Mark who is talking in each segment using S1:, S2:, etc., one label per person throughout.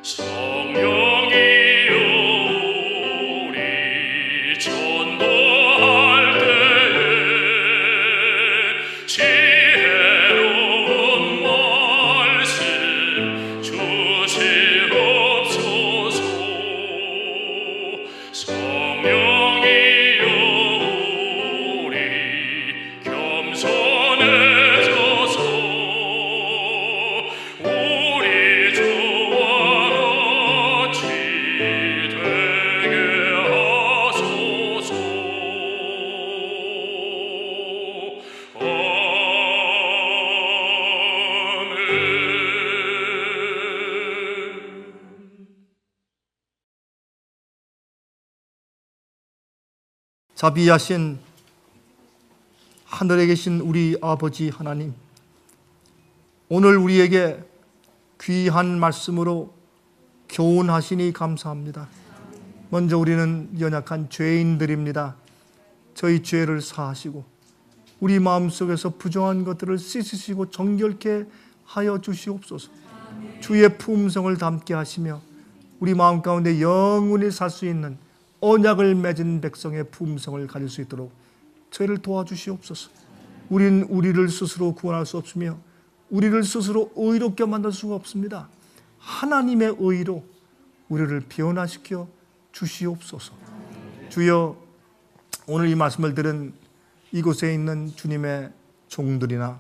S1: 성령이여 우리 전도할 때에 지혜로운 말씀 주시옵소서. 성령이여 우리 겸손해져서 우리 주와 같이 되게 하소서. 아멘.
S2: 자비하신 하늘에 계신 우리 아버지 하나님, 오늘 우리에게 귀한 말씀으로 교훈하시니 감사합니다. 먼저 우리는 연약한 죄인들입니다. 저희 죄를 사하시고 우리 마음속에서 부정한 것들을 씻으시고 정결케 하여 주시옵소서. 주의 품성을 담게 하시며 우리 마음 가운데 영원히 살 수 있는 언약을 맺은 백성의 품성을 가질 수 있도록 저희를 도와주시옵소서. 우린 우리를 스스로 구원할 수 없으며 우리를 스스로 의롭게 만들 수가 없습니다. 하나님의 의로 우리를 변화시켜 주시옵소서. 주여, 오늘 이 말씀을 들은 이곳에 있는 주님의 종들이나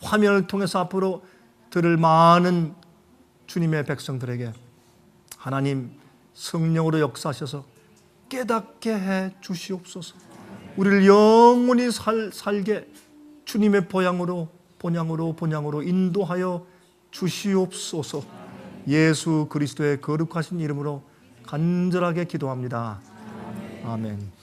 S2: 화면을 통해서 앞으로 들을 많은 주님의 백성들에게 하나님 성령으로 역사하셔서 깨닫게 해 주시옵소서. 우리를 영원히 살게 주님의 본향으로 인도하여 주시옵소서. 예수 그리스도의 거룩하신 이름으로 간절하게 기도합니다. 아멘.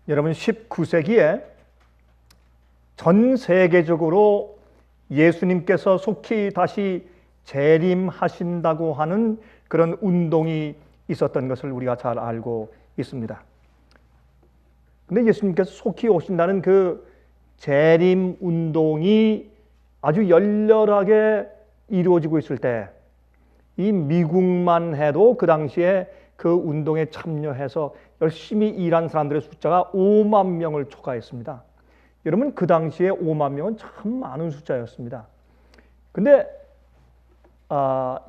S3: 여러분, 19세기에 전 세계적으로 예수님께서 속히 다시 재림하신다고 하는 그런 운동이 있었던 것을 우리가 잘 알고 있습니다. 근데 예수님께서 속히 오신다는 그 재림 운동이 아주 열렬하게 이루어지고 있을 때, 이 미국만 해도 그 당시에 그 운동에 참여해서 열심히 일한 사람들의 숫자가 5만 명을 초과했습니다. 여러분, 그 당시에 5만 명은 참 많은 숫자였습니다. 근데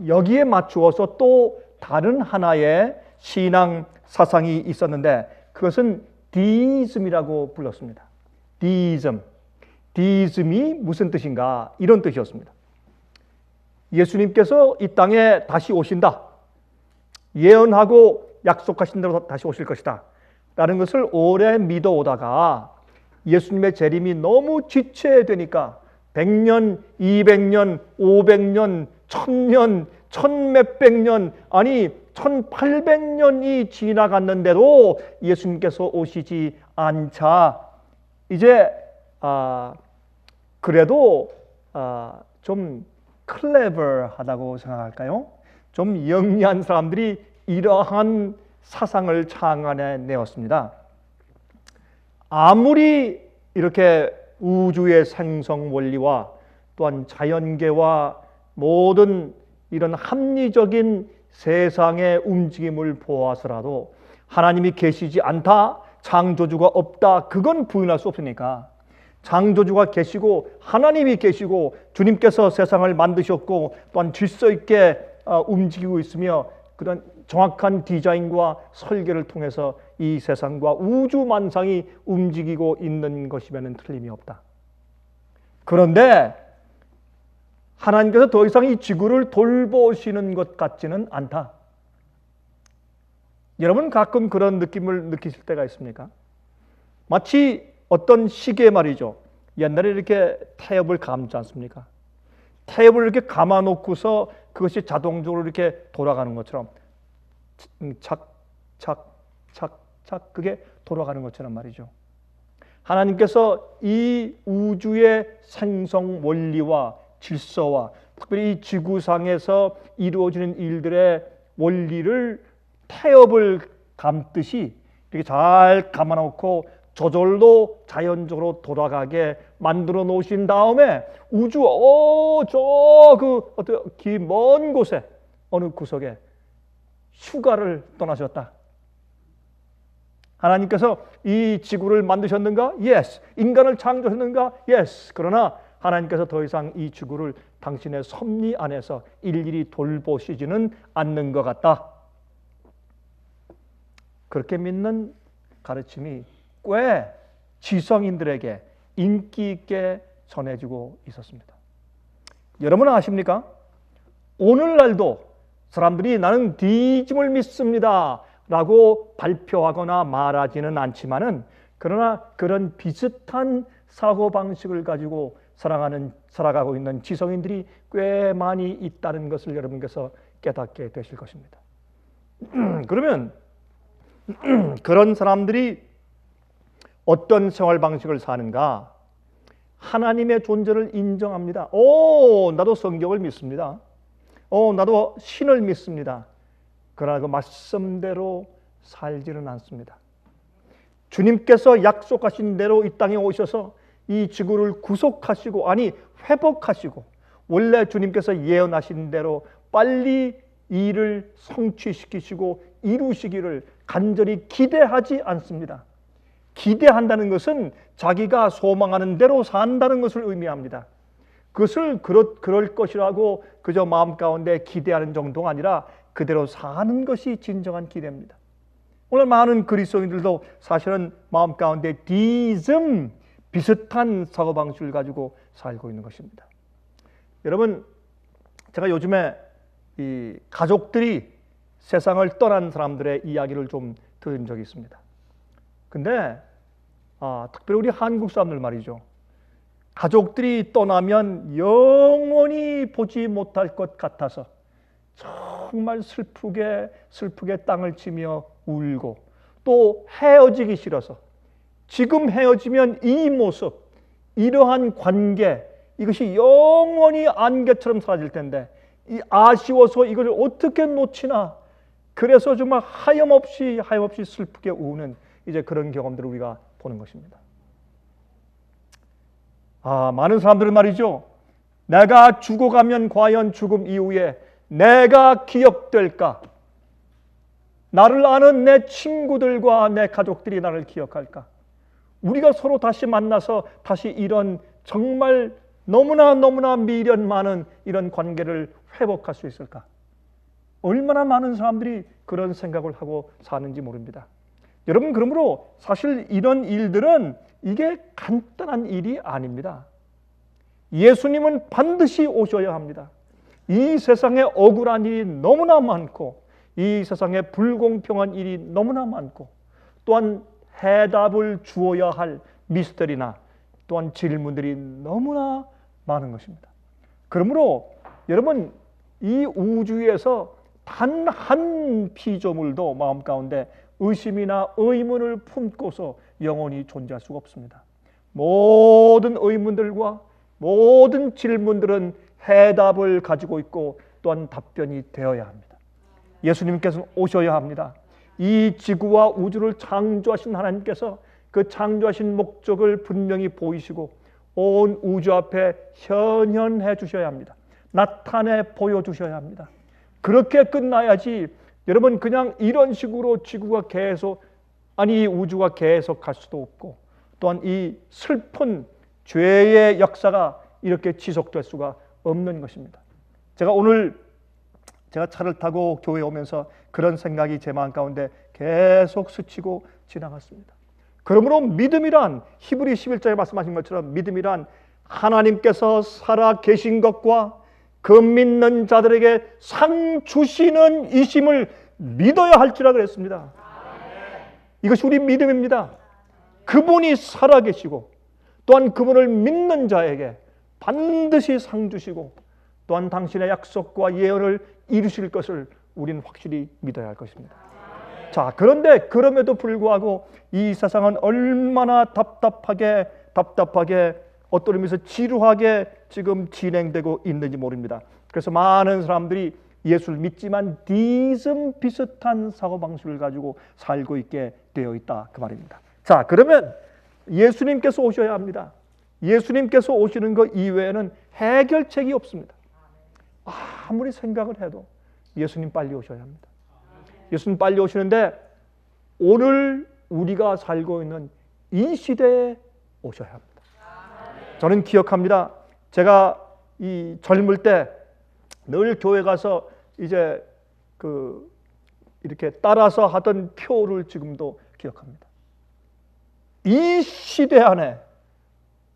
S3: 여기에 맞추어서 또 다른 하나의 신앙 사상이 있었는데 그것은 디이즘이라고 불렀습니다. 디이즘. 디이즘이 무슨 뜻인가? 이런 뜻이었습니다. 예수님께서 이 땅에 다시 오신다. 예언하고 약속하신 대로 다시 오실 것이다 라는 것을 오래 믿어오다가 예수님의 재림이 너무 지체되니까 100년, 200년, 500년, 1000년, 1000몇백 년, 아니 1800년이 지나갔는데도 예수님께서 오시지 않자 이제 그래도 좀 클레버하다고 생각할까요? 좀 영리한 사람들이 이러한 사상을 창안해 내었습니다. 아무리 이렇게 우주의 생성 원리와 또한 자연계와 모든 이런 합리적인 세상의 움직임을 보아서라도 하나님이 계시지 않다, 창조주가 없다, 그건 부인할 수 없으니까 창조주가 계시고 하나님이 계시고 주님께서 세상을 만드셨고 또한 질서 있게 움직이고 있으며 그런 정확한 디자인과 설계를 통해서 이 세상과 우주 만상이 움직이고 있는 것이면 틀림이 없다. 그런데 하나님께서 더 이상 이 지구를 돌보시는 것 같지는 않다. 여러분 가끔 그런 느낌을 느끼실 때가 있습니까? 마치 어떤 시계 말이죠. 옛날에 이렇게 태엽을 감지 않습니까? 태엽을 이렇게 감아 놓고서 그것이 자동적으로 이렇게 돌아가는 것처럼 착착착착 그게 돌아가는 것처럼 말이죠. 하나님께서 이 우주의 생성 원리와 질서와 특별히 이 지구상에서 이루어지는 일들의 원리를 태엽을 감듯이 이렇게 잘 감아놓고 저절로 자연적으로 돌아가게 만들어 놓으신 다음에 우주 긴 먼 곳에 어느 구석에 휴가를 떠나셨다. 하나님께서 이 지구를 만드셨는가? Yes. 인간을 창조하셨는가? Yes. 그러나 하나님께서 더 이상 이 지구를 당신의 섭리 안에서 일일이 돌보시지는 않는 것 같다. 그렇게 믿는 가르침이 꽤 지성인들에게 인기 있게 전해지고 있었습니다. 여러분 아십니까? 오늘날도 사람들이 나는 디즘을 믿습니다 라고 발표하거나 말하지는 않지만은 그러나 그런 비슷한 사고방식을 가지고 살아가고 있는 지성인들이 꽤 많이 있다는 것을 여러분께서 깨닫게 되실 것입니다. 그러면 그런 사람들이 어떤 생활 방식을 사는가? 하나님의 존재를 인정합니다. 나도 성경을 믿습니다. 나도 신을 믿습니다. 그러나 그 말씀대로 살지는 않습니다. 주님께서 약속하신 대로 이 땅에 오셔서 이 지구를 구속하시고 회복하시고 원래 주님께서 예언하신 대로 빨리 일을 성취시키시고 이루시기를 간절히 기대하지 않습니다. 기대한다는 것은 자기가 소망하는 대로 산다는 것을 의미합니다. 그것을 그럴 것이라고 그저 마음 가운데 기대하는 정도가 아니라 그대로 사는 것이 진정한 기대입니다. 오늘 많은 그리스도인들도 사실은 마음 가운데 디즘 비슷한 사고방식을 가지고 살고 있는 것입니다. 여러분, 제가 요즘에 이 가족들이 세상을 떠난 사람들의 이야기를 좀 들은 적이 있습니다. 근데 특별히 우리 한국 사람들 말이죠. 가족들이 떠나면 영원히 보지 못할 것 같아서 정말 슬프게 땅을 치며 울고 또 헤어지기 싫어서 지금 헤어지면 이 모습, 이러한 관계 이것이 영원히 안개처럼 사라질 텐데 아쉬워서 이걸 어떻게 놓치나 그래서 정말 하염없이 슬프게 우는 이제 그런 경험들을 우리가 보는 것입니다. 많은 사람들은 말이죠. 내가 죽어가면 과연 죽음 이후에 내가 기억될까? 나를 아는 내 친구들과 내 가족들이 나를 기억할까? 우리가 서로 다시 만나서 다시 이런 정말 너무나 미련 많은 이런 관계를 회복할 수 있을까? 얼마나 많은 사람들이 그런 생각을 하고 사는지 모릅니다. 여러분, 그러므로 사실 이런 일들은 이게 간단한 일이 아닙니다. 예수님은 반드시 오셔야 합니다. 이 세상에 억울한 일이 너무나 많고 이 세상에 불공평한 일이 너무나 많고 또한 해답을 주어야 할 미스터리나 또한 질문들이 너무나 많은 것입니다. 그러므로 여러분, 이 우주에서 단 한 피조물도 마음 가운데 의심이나 의문을 품고서 영원히 존재할 수가 없습니다. 모든 의문들과 모든 질문들은 해답을 가지고 있고 또한 답변이 되어야 합니다. 예수님께서는 오셔야 합니다. 이 지구와 우주를 창조하신 하나님께서 그 창조하신 목적을 분명히 보이시고 온 우주 앞에 현현해 주셔야 합니다. 나타내 보여주셔야 합니다. 그렇게 끝나야지 여러분 그냥 이런 식으로 지구가 계속 이 우주가 계속 갈 수도 없고 또한 이 슬픈 죄의 역사가 이렇게 지속될 수가 없는 것입니다. 제가 차를 타고 교회에 오면서 그런 생각이 제 마음 가운데 계속 스치고 지나갔습니다. 그러므로 믿음이란 히브리 11장에 말씀하신 것처럼 믿음이란 하나님께서 살아 계신 것과 그 믿는 자들에게 상 주시는 이심을 믿어야 할지라 그랬습니다. 이것이 우리 믿음입니다. 그분이 살아계시고 또한 그분을 믿는 자에게 반드시 상 주시고 또한 당신의 약속과 예언을 이루실 것을 우리는 확실히 믿어야 할 것입니다. 자, 그런데 그럼에도 불구하고 이 세상은 얼마나 답답하게 어떤 의미에서 지루하게 지금 진행되고 있는지 모릅니다. 그래서 많은 사람들이 예수를 믿지만 디즘 비슷한 사고방식을 가지고 살고 있게 되어 있다 그 말입니다. 자, 그러면 예수님께서 오셔야 합니다. 예수님께서 오시는 것 이외에는 해결책이 없습니다. 아무리 생각을 해도 예수님 빨리 오셔야 합니다. 예수님 빨리 오시는데 오늘 우리가 살고 있는 이 시대에 오셔야 합니다. 저는 기억합니다. 제가 이 젊을 때 늘 교회 가서 이제 이렇게 따라서 하던 표를 지금도 기억합니다. 이 시대 안에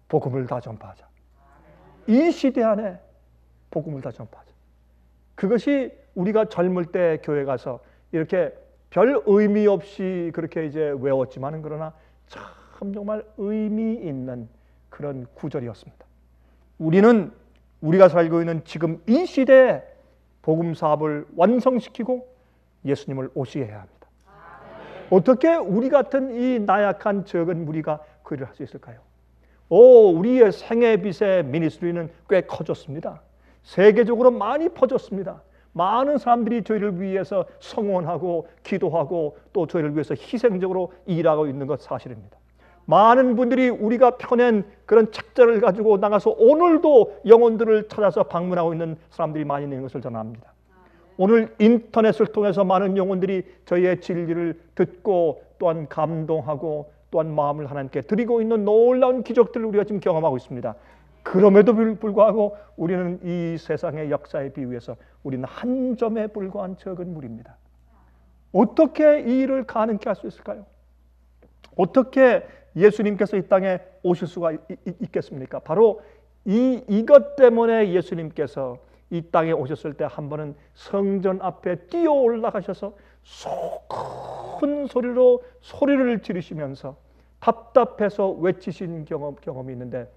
S3: 복음을 다 전파하자. 이 시대 안에 복음을 다 전파하자. 그것이 우리가 젊을 때 교회 가서 이렇게 별 의미 없이 그렇게 이제 외웠지만은 그러나 참 정말 의미 있는 그런 구절이었습니다. 우리가 살고 있는 지금 이 시대에 복음 사업을 완성시키고 예수님을 오시게 해야 합니다. 어떻게 우리 같은 이 나약한 적은 무리가 그 일을 할 수 있을까요? 우리의 생애빛의 미니스트리는 꽤 커졌습니다. 세계적으로 많이 퍼졌습니다. 많은 사람들이 저희를 위해서 성원하고 기도하고 또 저희를 위해서 희생적으로 일하고 있는 것 사실입니다. 많은 분들이 우리가 펴낸 그런 책자를 가지고 나가서 오늘도 영혼들을 찾아서 방문하고 있는 사람들이 많이 있는 것을 저는 압니다. 오늘 인터넷을 통해서 많은 영혼들이 저희의 진리를 듣고 또한 감동하고 또한 마음을 하나님께 드리고 있는 놀라운 기적들을 우리가 지금 경험하고 있습니다. 그럼에도 불구하고 우리는 이 세상의 역사에 비유해서 우리는 한 점에 불과한 적은 무리입니다. 어떻게 이 일을 가능케 할 수 있을까요? 어떻게 예수님께서 이 땅에 오실 수가 있겠습니까? 바로 이것 때문에 예수님께서 이 땅에 오셨을 때 한 번은 성전 앞에 뛰어 올라가셔서 큰 소리로 소리를 지르시면서 답답해서 외치신 경험이 있는데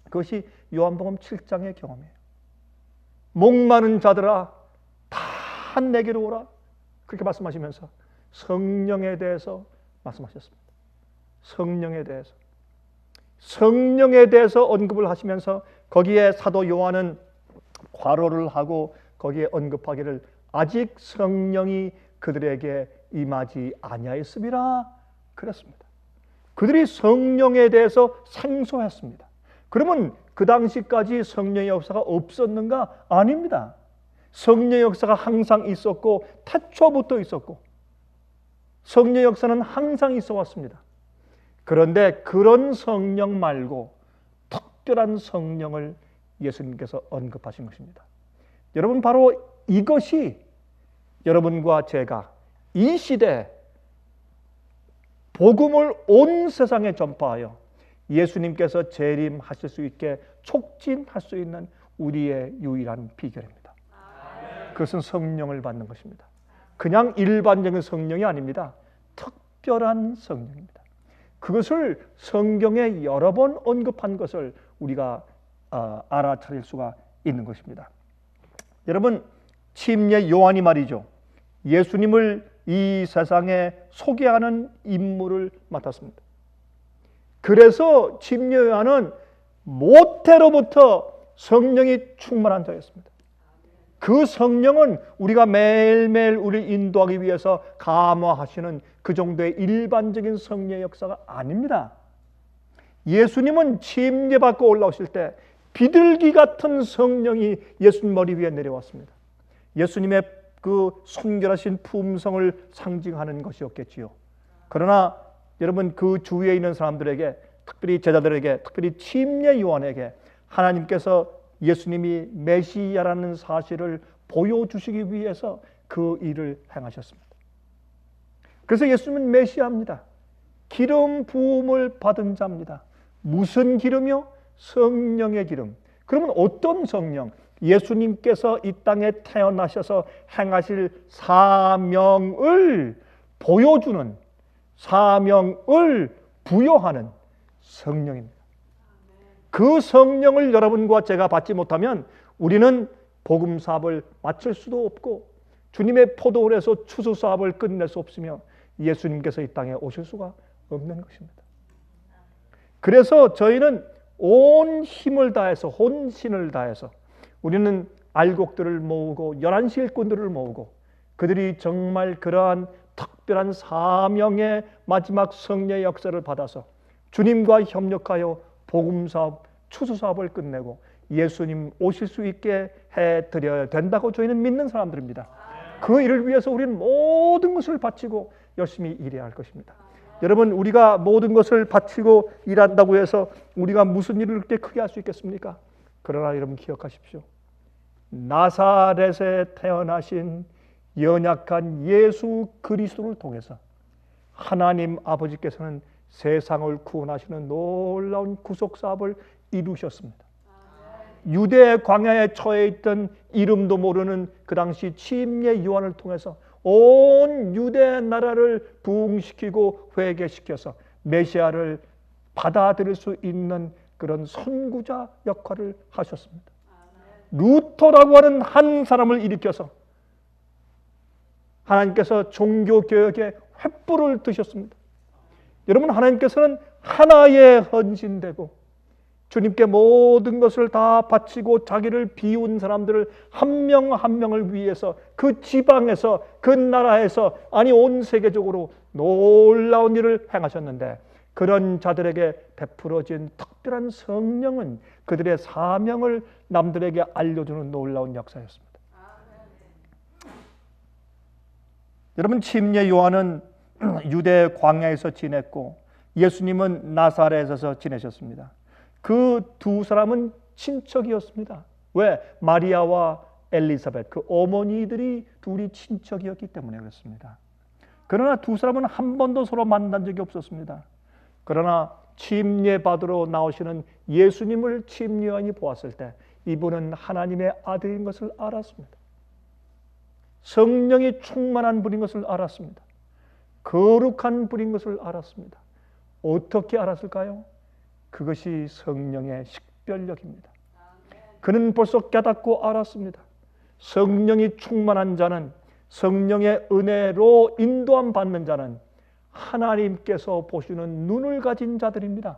S3: 그것이 요한복음 7장의 경험이에요. 목마른 자들아 다 내게로 오라 그렇게 말씀하시면서 성령에 대해서 말씀하셨습니다. 성령에 대해서 언급을 하시면서 거기에 사도 요한은 괄호를 하고 거기에 언급하기를 아직 성령이 그들에게 임하지 아니하였음이라 그랬습니다. 그들이 성령에 대해서 생소했습니다. 그러면 그 당시까지 성령의 역사가 없었는가? 아닙니다. 성령의 역사가 항상 있었고 태초부터 있었고 성령의 역사는 항상 있어 왔습니다. 그런데 그런 성령 말고 특별한 성령을 예수님께서 언급하신 것입니다. 여러분 바로 이것이 여러분과 제가 이 시대에 복음을 온 세상에 전파하여 예수님께서 재림하실 수 있게 촉진할 수 있는 우리의 유일한 비결입니다. 그것은 성령을 받는 것입니다. 그냥 일반적인 성령이 아닙니다. 특별한 성령입니다. 그것을 성경에 여러 번 언급한 것을 우리가 알아차릴 수가 있는 것입니다. 여러분 침례 요한이 말이죠. 예수님을 이 세상에 소개하는 임무를 맡았습니다. 그래서 침례 요한은 모태로부터 성령이 충만한 자였습니다. 그 성령은 우리가 매일매일 우리를 인도하기 위해서 감화하시는 그 정도의 일반적인 성령의 역사가 아닙니다. 예수님은 침례받고 올라오실 때 비둘기 같은 성령이 예수님 머리 위에 내려왔습니다. 예수님의 그 순결하신 품성을 상징하는 것이었겠지요. 그러나 여러분 그 주위에 있는 사람들에게 특별히 제자들에게 특별히 침례 요한에게 하나님께서 예수님이 메시아라는 사실을 보여주시기 위해서 그 일을 행하셨습니다. 그래서 예수님은 메시아입니다. 기름 부음을 받은 자입니다. 무슨 기름이요? 성령의 기름. 그러면 어떤 성령? 예수님께서 이 땅에 태어나셔서 행하실 사명을 보여주는, 사명을 부여하는 성령입니다. 그 성령을 여러분과 제가 받지 못하면 우리는 복음 사업을 마칠 수도 없고 주님의 포도원에서 추수 사업을 끝낼 수 없으며 예수님께서 이 땅에 오실 수가 없는 것입니다. 그래서 저희는 온 힘을 다해서, 혼신을 다해서 우리는 알곡들을 모으고 11시 일꾼들을 모으고 그들이 정말 그러한 특별한 사명의 마지막 성령의 역사를 받아서 주님과 협력하여 복음사업, 추수사업을 끝내고 예수님 오실 수 있게 해드려야 된다고 저희는 믿는 사람들입니다. 그 일을 위해서 우리는 모든 것을 바치고 열심히 일해야 할 것입니다. 여러분, 우리가 모든 것을 바치고 일한다고 해서 우리가 무슨 일을 그렇게 크게 할 수 있겠습니까? 그러나 여러분 기억하십시오. 나사렛에 태어나신 연약한 예수 그리스도를 통해서 하나님 아버지께서는 세상을 구원하시는 놀라운 구속사업을 이루셨습니다. 유대 광야에 처해 있던 이름도 모르는 그 당시 침례 요한을 통해서 온 유대 나라를 부흥시키고 회개시켜서 메시아를 받아들일 수 있는 그런 선구자 역할을 하셨습니다. 루터라고 하는 한 사람을 일으켜서 하나님께서 종교개혁에 횃불을 드셨습니다. 여러분, 하나님께서는 하나에 헌신되고 주님께 모든 것을 다 바치고 자기를 비운 사람들을 한 명 한 명을 위해서 그 지방에서, 그 나라에서, 아니 온 세계적으로 놀라운 일을 행하셨는데 그런 자들에게 베풀어진 특별한 성령은 그들의 사명을 남들에게 알려주는 놀라운 역사였습니다. 여러분, 침례 요한은 유대 광야에서 지냈고 예수님은 나사렛에서 지내셨습니다. 그 두 사람은 친척이었습니다. 왜? 마리아와 엘리사벳, 그 어머니들이 둘이 친척이었기 때문에 그렇습니다. 그러나 두 사람은 한 번도 서로 만난 적이 없었습니다. 그러나 침례 받으러 나오시는 예수님을 침례 요한이 보았을 때 이분은 하나님의 아들인 것을 알았습니다. 성령이 충만한 분인 것을 알았습니다. 거룩한 분인 것을 알았습니다. 어떻게 알았을까요? 그것이 성령의 식별력입니다. 그는 벌써 깨닫고 알았습니다. 성령이 충만한 자는, 성령의 은혜로 인도함 받는 자는 하나님께서 보시는 눈을 가진 자들입니다.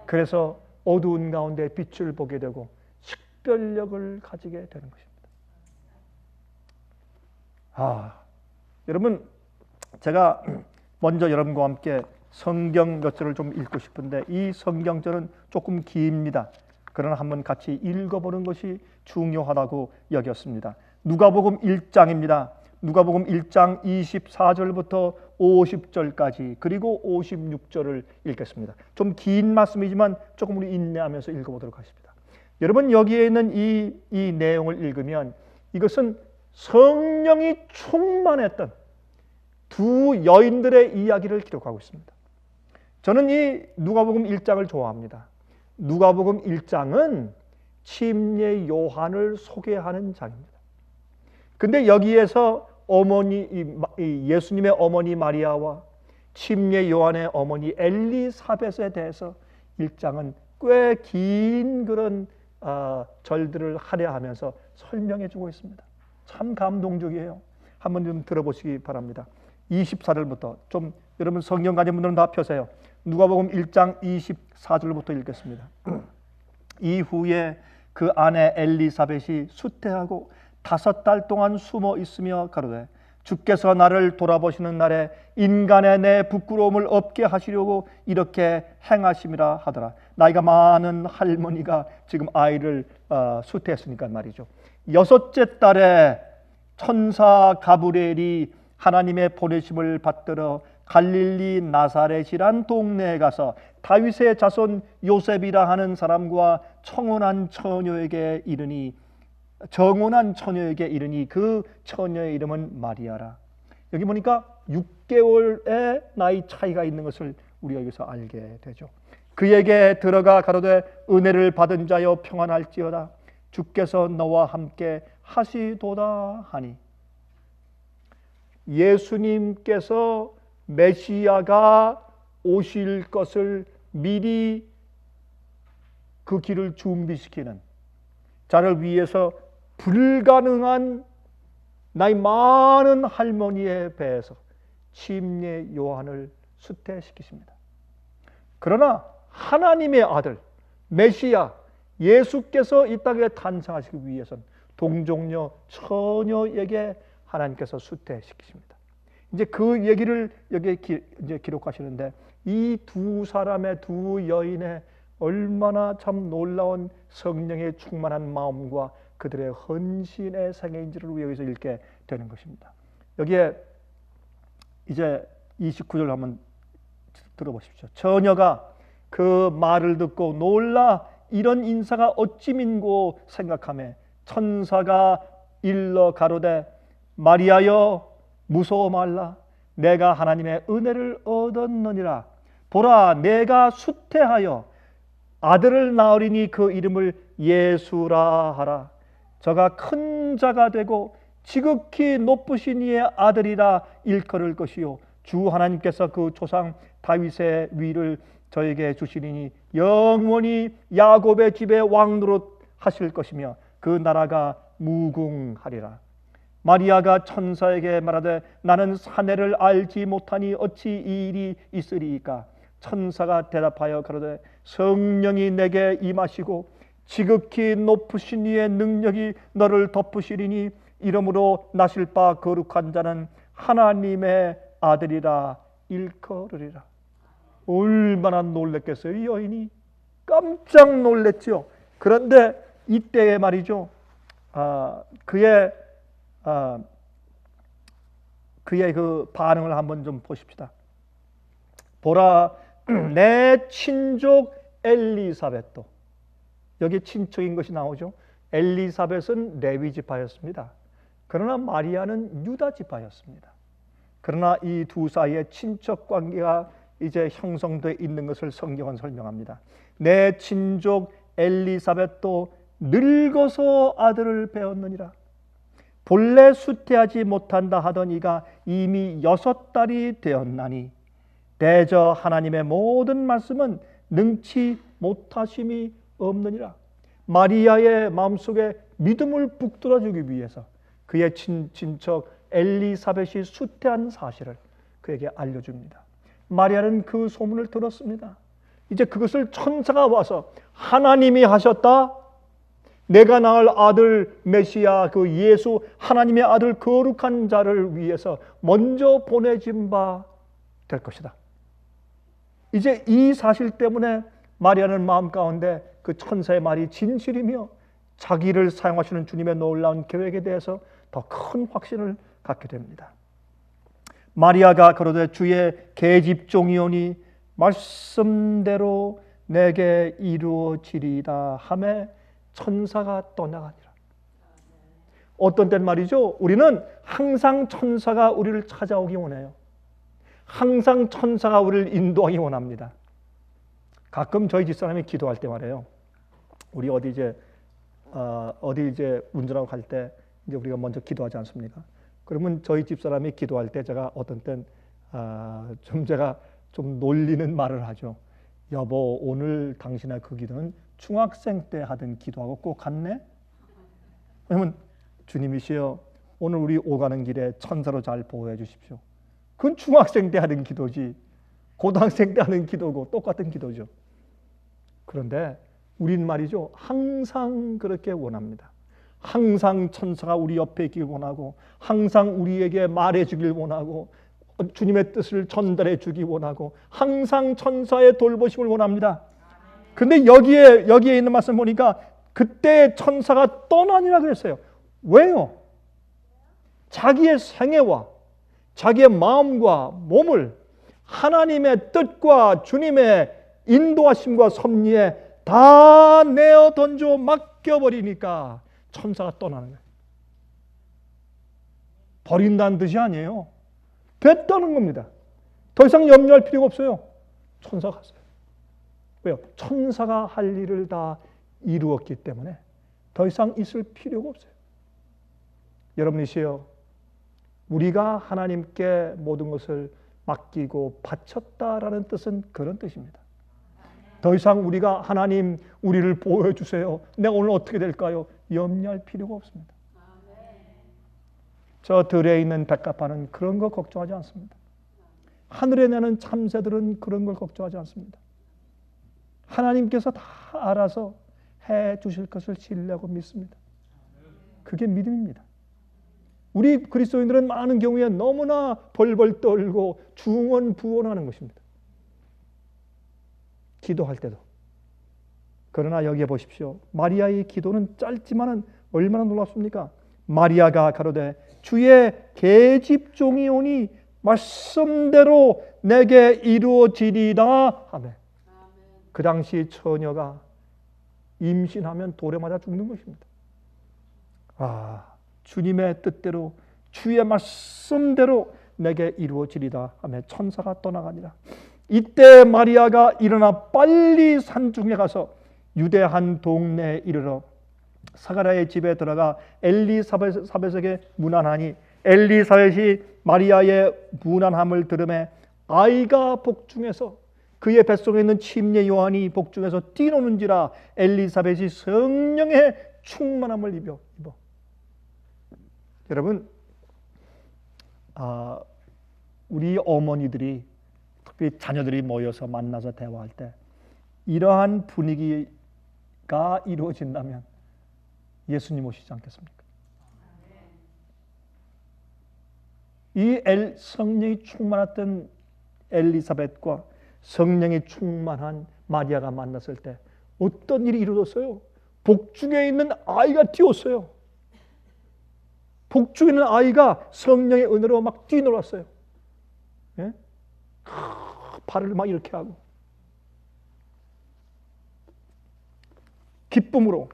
S3: 그래서 어두운 가운데 빛을 보게 되고 식별력을 가지게 되는 것입니다. 여러분, 제가 먼저 여러분과 함께 성경 몇 절을 좀 읽고 싶은데 이 성경절은 조금 깁니다. 그러나 한번 같이 읽어보는 것이 중요하다고 여겼습니다. 누가복음 1장입니다. 누가복음 1장 24절부터 50절까지 그리고 56절을 읽겠습니다. 좀 긴 말씀이지만 조금 우리 인내하면서 읽어보도록 하십니다. 여러분, 여기에 있는 이 내용을 읽으면 이것은 성령이 충만했던 두 여인들의 이야기를 기록하고 있습니다. 저는 이 누가복음 1장을 좋아합니다. 누가복음 1장은 침례 요한을 소개하는 장입니다. 근데 여기에서 예수님의 어머니 마리아와 침례 요한의 어머니 엘리사벳에 대해서 1장은 꽤 긴 그런 절들을 할애하면서 설명해 주고 있습니다. 참 감동적이에요. 한번 좀 들어보시기 바랍니다. 24절부터 좀 여러분 성경 가진 분들은 다 펴세요. 누가복음 1장 24절부터 읽겠습니다. 이후에 그 아내 엘리사벳이 수태하고 5달 동안 숨어 있으며 가로되 주께서 나를 돌아보시는 날에 인간의 내 부끄러움을 없게 하시려고 이렇게 행하심이라 하더라. 나이가 많은 할머니가 지금 아이를 수태했으니까 말이죠. 6째 달에 천사 가브리엘이 하나님의 보내심을 받들어 갈릴리 나사렛이란 동네에 가서 다윗의 자손 요셉이라 하는 사람과 정혼한 처녀에게 이르니 그 처녀의 이름은 마리아라. 여기 보니까 6개월의 나이 차이가 있는 것을 우리가 여기서 알게 되죠. 그에게 들어가 가로되 은혜를 받은 자여 평안할지어다. 주께서 너와 함께 하시도다 하니, 예수님께서 메시아가 오실 것을 미리 그 길을 준비시키는, 자를 위해서 불가능한 나이 많은 할머니의 배에서 침례 요한을 수태시키십니다. 그러나 하나님의 아들 메시아 예수께서 이 땅에 탄생하시기 위해서는 동정녀 처녀에게 하나님께서 수태시키십니다. 이제 그 얘기를 여기에 이제 기록하시는데, 이 두 사람의, 두 여인의 얼마나 참 놀라운 성령의 충만한 마음과 그들의 헌신의 생애인지를 여기서 읽게 되는 것입니다. 여기에 이제 29절 한번 들어보십시오. 처녀가 그 말을 듣고 놀라 이런 인사가 어찌 민고 생각하며 천사가 일러 가로되, 마리아여 무서워 말라. 내가 하나님의 은혜를 얻었느니라. 보라, 내가 수태하여 아들을 낳으리니 그 이름을 예수라 하라. 저가 큰 자가 되고 지극히 높으신 이의 아들이라 일컬을 것이요, 주 하나님께서 그 조상 다윗의 위를 저에게 주시리니 영원히 야곱의 집의 왕노릇 하실 것이며 그 나라가 무궁하리라. 마리아가 천사에게 말하되, 나는 사내를 알지 못하니 어찌 이 일이 있으리이까? 천사가 대답하여 가로되, 성령이 내게 임하시고 지극히 높으신 이의 능력이 너를 덮으시리니 이러므로 나실 바 거룩한 자는 하나님의 아들이라 일컬으리라. 얼마나 놀랬겠어요. 이 여인이 깜짝 놀랬죠. 그런데 이때에 말이죠, 그의 그 반응을 한번 좀 보십시다. 보라, 내 친족 엘리사벳도, 여기 친척인 것이 나오죠. 엘리사벳은 레위 지파였습니다. 그러나 마리아는 유다 지파였습니다. 그러나 이 두 사이의 친척 관계가 이제 형성되어 있는 것을 성경은 설명합니다. 내 친족 엘리사벳도 늙어서 아들을 배었느니라. 본래 수태하지 못한다 하던 이가 이미 6달이 되었나니 대저 하나님의 모든 말씀은 능치 못하심이 없느니라. 마리아의 마음속에 믿음을 북돋아주기 위해서 그의 친척 엘리사벳이 수태한 사실을 그에게 알려줍니다. 마리아는 그 소문을 들었습니다. 이제 그것을 천사가 와서 하나님이 하셨다, 내가 낳을 아들 메시아 그 예수 하나님의 아들 거룩한 자를 위해서 먼저 보내진 바 될 것이다. 이제 이 사실 때문에 마리아는 마음 가운데 그 천사의 말이 진실이며 자기를 사용하시는 주님의 놀라운 계획에 대해서 더 큰 확신을 갖게 됩니다. 마리아가 그러되 주의 계집종이오니 말씀대로 내게 이루어지리다 하매 천사가 떠나가니라. 어떤 땐 말이죠, 우리는 항상 천사가 우리를 찾아오기 원해요. 항상 천사가 우리를 인도하기 원합니다. 가끔 저희 집사람이 기도할 때 말이에요, 우리 어디 이제 운전하고 갈 때 이제 우리가 먼저 기도하지 않습니까? 그러면 저희 집사람이 기도할 때 제가 어떤 땐 제가 좀 놀리는 말을 하죠. 여보, 오늘 당신의 그 기도는 중학생 때 하던 기도하고 꼭 같네? 왜냐면 주님이시여, 오늘 우리 오가는 길에 천사로 잘 보호해 주십시오. 그건 중학생 때 하던 기도지, 고등학생 때 하는 기도고 똑같은 기도죠. 그런데 우린 말이죠, 항상 그렇게 원합니다. 항상 천사가 우리 옆에 있길 원하고, 항상 우리에게 말해 주길 원하고, 주님의 뜻을 전달해 주기 원하고, 항상 천사의 돌보심을 원합니다. 근데 여기에 있는 말씀 보니까 그때 천사가 떠나니라 그랬어요. 왜요? 자기의 생애와 자기의 마음과 몸을 하나님의 뜻과 주님의 인도하심과 섭리에 다 내어 던져 맡겨버리니까 천사가 떠나는 거예요. 버린다는 뜻이 아니에요. 됐다는 겁니다. 더 이상 염려할 필요가 없어요. 천사가 갔어요. 왜요? 천사가 할 일을 다 이루었기 때문에 더 이상 있을 필요가 없어요. 여러분이시여, 우리가 하나님께 모든 것을 맡기고 바쳤다라는 뜻은 그런 뜻입니다. 더 이상 우리가 하나님 우리를 보호해 주세요, 내가 오늘 어떻게 될까요? 염려할 필요가 없습니다. 저 들에 있는 백합화는 그런 거 걱정하지 않습니다. 하늘에 나는 참새들은 그런 걸 걱정하지 않습니다. 하나님께서 다 알아서 해 주실 것을 신뢰하고 믿습니다. 그게 믿음입니다. 우리 그리스도인들은 많은 경우에 너무나 벌벌 떨고 중언부언하는 것입니다. 기도할 때도. 그러나 여기에 보십시오. 마리아의 기도는 짧지만은 얼마나 놀랍습니까? 마리아가 가로되 주의 계집종이 오니 말씀대로 내게 이루어지리다 하매, 그 당시 처녀가 임신하면 돌에 맞아 죽는 것입니다. 주님의 뜻대로 주의 말씀대로 내게 이루어지리다 하며 천사가 떠나가니라. 이때 마리아가 일어나 빨리 산중에 가서 유대 한 동네에 이르러 사가랴의 집에 들어가 엘리사벳에게 문안하니, 엘리사벳이 마리아의 문안함을 들으매 아이가 복중에서 그의 뱃속에 있는 침례 요한이 복중에서 뛰노는지라. 엘리사벳이 성령의 충만함을 입어. 여러분, 우리 어머니들이, 특히 자녀들이 모여서 만나서 대화할 때 이러한 분위기가 이루어진다면 예수님 오시지 않겠습니까? 이 성령이 충만했던 엘리사벳과 성령이 충만한 마리아가 만났을 때 어떤 일이 이루어졌어요? 복중에 있는 아이가 뛰었어요. 복중에 있는 아이가 성령의 은혜로 막 뛰놀았어요. 예? 발을 막 이렇게 하고 기쁨으로,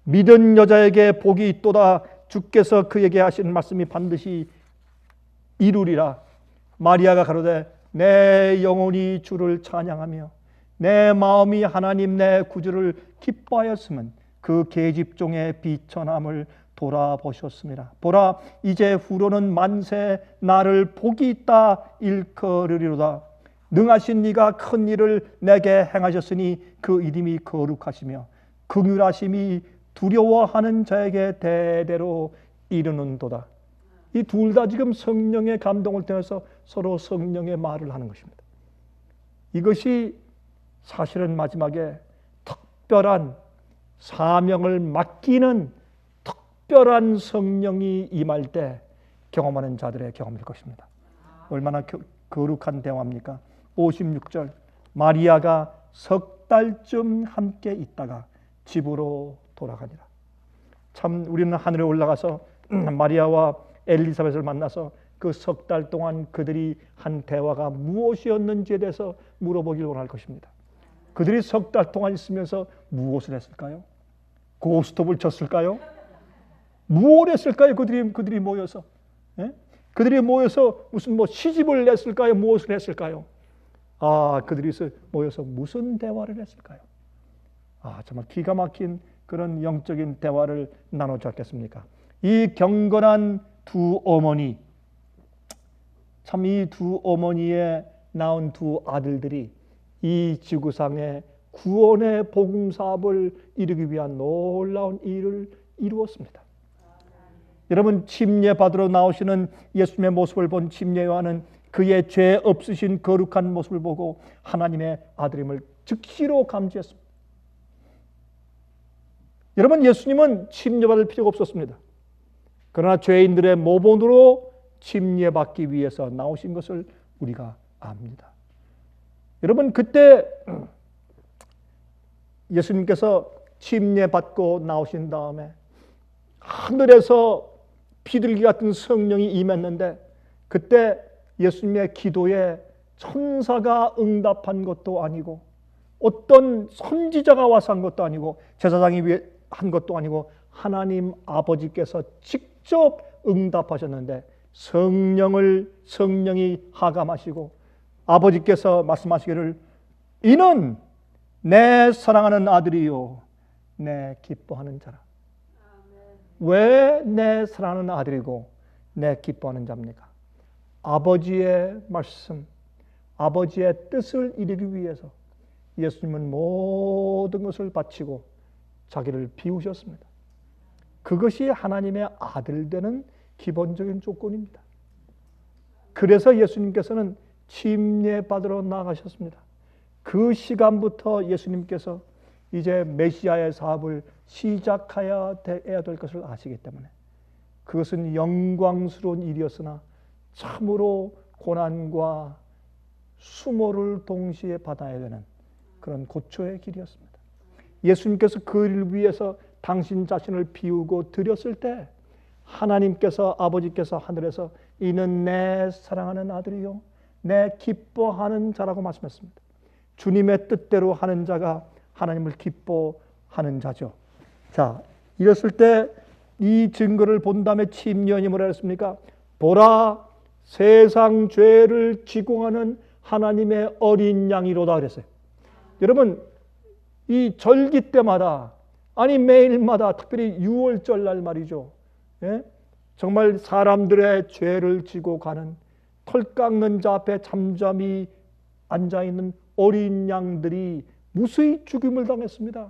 S3: 믿은 여자에게 복이 있도다, 주께서 그에게 하신 말씀이 반드시 이루리라. 마리아가 가로되 내 영혼이 주를 찬양하며 내 마음이 하나님 내 구주를 기뻐하였으면 그 계집종의 비천함을 돌아보셨습니다. 보라, 이제 후로는 만세 나를 복이 있다 일컬으리로다. 능하신 이가 큰 일을 내게 행하셨으니 그 이름이 거룩하시며 긍휼하심이 두려워하는 자에게 대대로 이르는도다. 이 둘 다 지금 성령의 감동을 통해서 서로 성령의 말을 하는 것입니다. 이것이 사실은 마지막에 특별한 사명을 맡기는 특별한 성령이 임할 때 경험하는 자들의 경험일 것입니다. 얼마나 거룩한 대화입니까? 56절, 마리아가 석 달쯤 함께 있다가 집으로 돌아가니라. 참 우리는 하늘에 올라가서 마리아와 엘리사벳을 만나서 그 석 달 동안 그들이 한 대화가 무엇이었는지에 대해서 물어보길 원할 것입니다. 그들이 석 달 동안 있으면서 무엇을 했을까요? 고스톱을 쳤을까요? 무엇을 했을까요? 그들이 모여서, 예? 그들이 모여서 무슨 시집을 냈을까요? 무엇을 했을까요? 그들이 모여서 무슨 대화를 했을까요? 정말 기가 막힌 그런 영적인 대화를 나누지 않겠습니까? 이 경건한 두 어머니, 참 이 두 어머니에 낳은 두 아들들이 이 지구상의 구원의 복음 사업을 이루기 위한 놀라운 일을 이루었습니다. 여러분, 침례 받으러 나오시는 예수님의 모습을 본 침례 요한은 그의 죄 없으신 거룩한 모습을 보고 하나님의 아들임을 즉시로 감지했습니다. 여러분, 예수님은 침례받을 필요가 없었습니다. 그러나 죄인들의 모본으로 침례받기 위해서 나오신 것을 우리가 압니다. 여러분, 그때 예수님께서 침례받고 나오신 다음에 하늘에서 비둘기 같은 성령이 임했는데, 그때 예수님의 기도에 천사가 응답한 것도 아니고 어떤 선지자가 와서 한 것도 아니고 제사장이 한 것도 아니고 하나님 아버지께서 직접 응답하셨는데, 성령이 하감하시고 아버지께서 말씀하시기를 이는 내 사랑하는 아들이요 내 기뻐하는 자라. 왜 내 사랑하는 아들이고 내 기뻐하는 자입니까? 아버지의 말씀, 아버지의 뜻을 이루기 위해서 예수님은 모든 것을 바치고 자기를 비우셨습니다. 그것이 하나님의 아들 되는 기본적인 조건입니다. 그래서 예수님께서는 침례받으러 나가셨습니다. 그 시간부터 예수님께서 이제 메시아의 사업을 시작해야 될 것을 아시기 때문에 그것은 영광스러운 일이었으나 참으로 고난과 수모를 동시에 받아야 되는 그런 고초의 길이었습니다. 예수님께서 그 일을 위해서 당신 자신을 비우고 드렸을 때 하나님께서 아버지께서 하늘에서 이는 내 사랑하는 아들이요 내 기뻐하는 자라고 말씀했습니다. 주님의 뜻대로 하는 자가 하나님을 기뻐하는 자죠. 자, 이랬을 때 이 증거를 본 다음에 침례원이 뭐라 했습니까? 보라 세상 죄를 지공하는 하나님의 어린 양이로다 그랬어요. 여러분 이 절기 때마다 아니 매일마다 특별히 6월절 날 말이죠. 예? 정말 사람들의 죄를 지고 가는 털 깎는 자 앞에 잠잠히 앉아있는 어린 양들이 무수히 죽임을 당했습니다.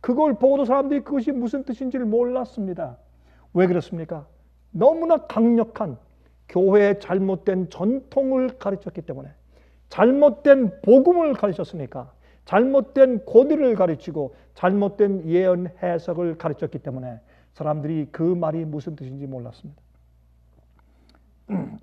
S3: 그걸 보고도 사람들이 그것이 무슨 뜻인지를 몰랐습니다. 왜 그렇습니까? 너무나 강력한 교회의 잘못된 전통을 가르쳤기 때문에 잘못된 복음을 가르쳤으니까 잘못된 권위를 가르치고 잘못된 예언 해석을 가르쳤기 때문에 사람들이 그 말이 무슨 뜻인지 몰랐습니다.